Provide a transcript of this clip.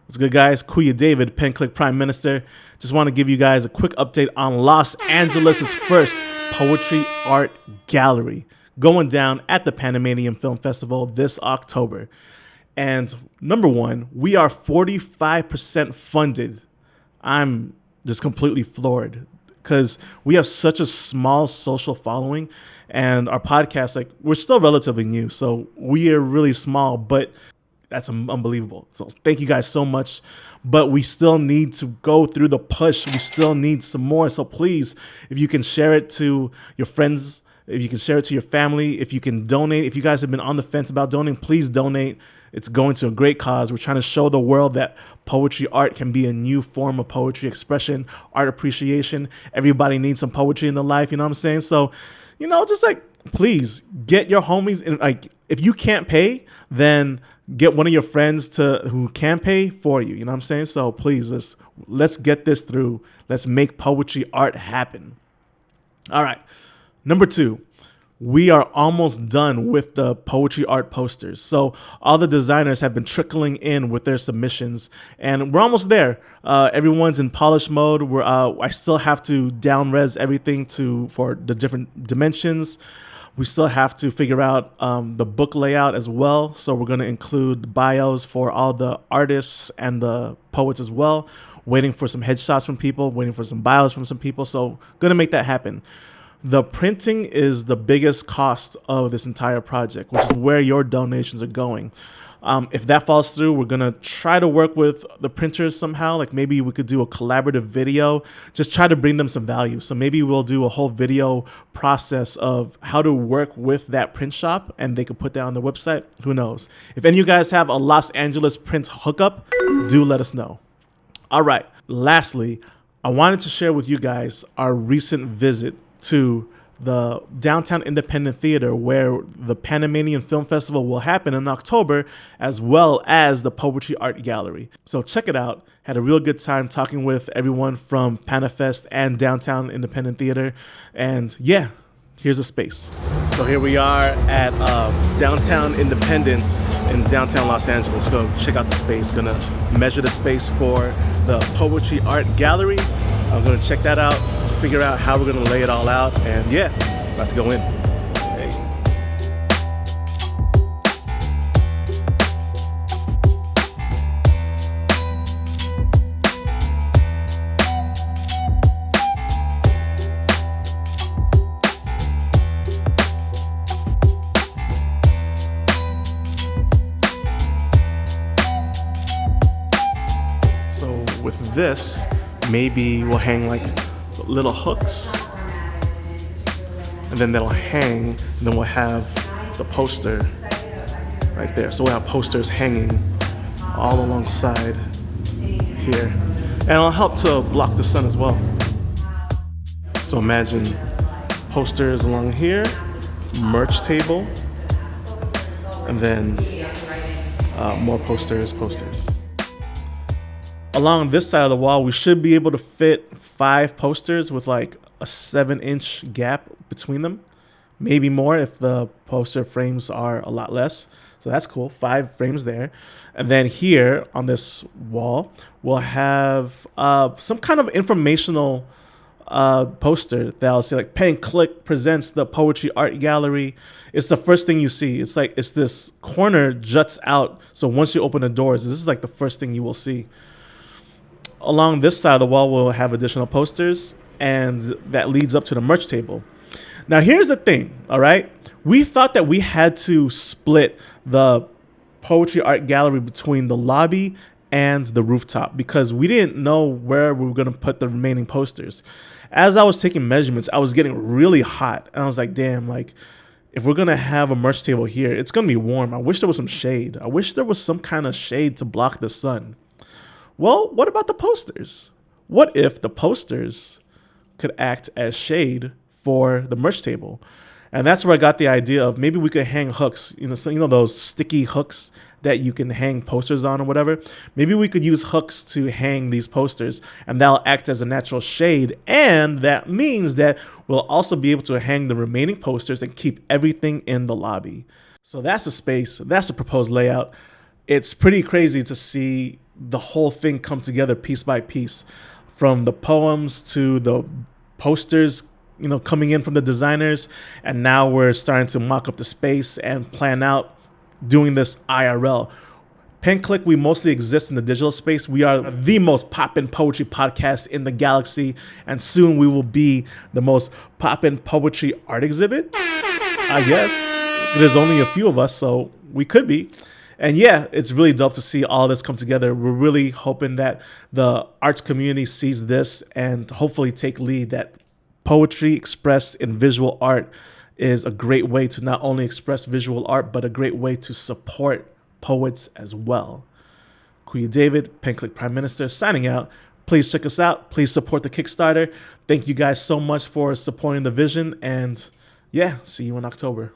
What's good, guys? Kuya David, Pen Clique Prime Minister. Just want to give you guys a quick update on Los Angeles' first poetry art gallery going down at the Panamanian Film Festival this October. And number one, we are 45% funded. I'm just completely floored because we have such a small social following, and our podcast, like, we're still relatively new, so we are really small, but that's unbelievable. So thank you guys so much. But we still need to go through the push. We still need some more. So please, if you can share it to your friends, if you can share it to your family, if you can donate, if you guys have been on the fence about donating, please donate. It's going to a great cause. We're trying to show the world that poetry art can be a new form of poetry expression, art appreciation. Everybody needs some poetry in their life. You know what I'm saying? So, just like, please get your homies. And like, if you can't pay, then get one of your friends who can pay for you. You know what I'm saying? So please, let's get this through. Let's make poetry art happen. All right. Number two, we are almost done with the poetry art posters. So all the designers have been trickling in with their submissions, and we're almost there. Everyone's in polish mode. I still have to down res everything for the different dimensions. We still have to figure out the book layout as well. So we're going to include bios for all the artists and the poets as well. Waiting for some headshots from people, waiting for some bios from some people. So going to make that happen. The printing is the biggest cost of this entire project, which is where your donations are going. If that falls through, we're going to try to work with the printers somehow. Like, maybe we could do a collaborative video, just try to bring them some value. So maybe we'll do a whole video process of how to work with that print shop, and they could put that on the website. Who knows? If any of you guys have a Los Angeles print hookup, do let us know. All right. Lastly, I wanted to share with you guys our recent visit to the Downtown Independent Theater, where the Panamanian Film Festival will happen in October, as well as the Poetry Art Gallery. So check it out. Had a real good time talking with everyone from PanaFest and Downtown Independent Theater. And yeah, here's the space. So here we are at Downtown Independent in downtown Los Angeles. Go check out the space. Gonna measure the space for the Poetry Art Gallery. I'm gonna check that out, figure out how we're gonna lay it all out, and yeah, let's go in. Hey. So with this, maybe we'll hang like little hooks, and then they'll hang, and then we'll have the poster right there. So we'll have posters hanging all alongside here, and it'll help to block the sun as well. So imagine posters along here, merch table, and then more posters. Along this side of the wall, we should be able to fit 5 posters with like a 7-inch gap between them. Maybe more if the poster frames are a lot less. So that's cool, 5 frames there. And then here on this wall, we'll have some kind of informational poster that'll say like Pen Clique presents the Poetry Art Gallery. It's the first thing you see. It's like this corner juts out. So once you open the doors, this is like the first thing you will see. Along this side of the wall, we'll have additional posters, and that leads up to the merch table. Now, here's the thing, all right? We thought that we had to split the Poetry Art Gallery between the lobby and the rooftop because we didn't know where we were going to put the remaining posters. As I was taking measurements, I was getting really hot, and I was like, damn, like, if we're going to have a merch table here, it's going to be warm. I wish there was some shade. I wish there was some kind of shade to block the sun. Well, what about the posters? What if the posters could act as shade for the merch table? And that's where I got the idea of maybe we could hang hooks, those sticky hooks that you can hang posters on or whatever. Maybe we could use hooks to hang these posters, and that'll act as a natural shade. And that means that we'll also be able to hang the remaining posters and keep everything in the lobby. So that's the space. That's the proposed layout. It's pretty crazy to see the whole thing come together piece by piece, from the poems to the posters, coming in from the designers. And now we're starting to mock up the space and plan out doing this IRL. Pen Clique, we mostly exist in the digital space. We are the most poppin' poetry podcast in the galaxy, and soon we will be the most poppin' poetry art exhibit, I guess. There's only a few of us, so we could be. And yeah, it's really dope to see all this come together. We're really hoping that the arts community sees this and hopefully take lead, that poetry expressed in visual art is a great way to not only express visual art, but a great way to support poets as well. Kuya David, Pen Clique Prime Minister, signing out. Please check us out. Please support the Kickstarter. Thank you guys so much for supporting the vision. And yeah, see you in October.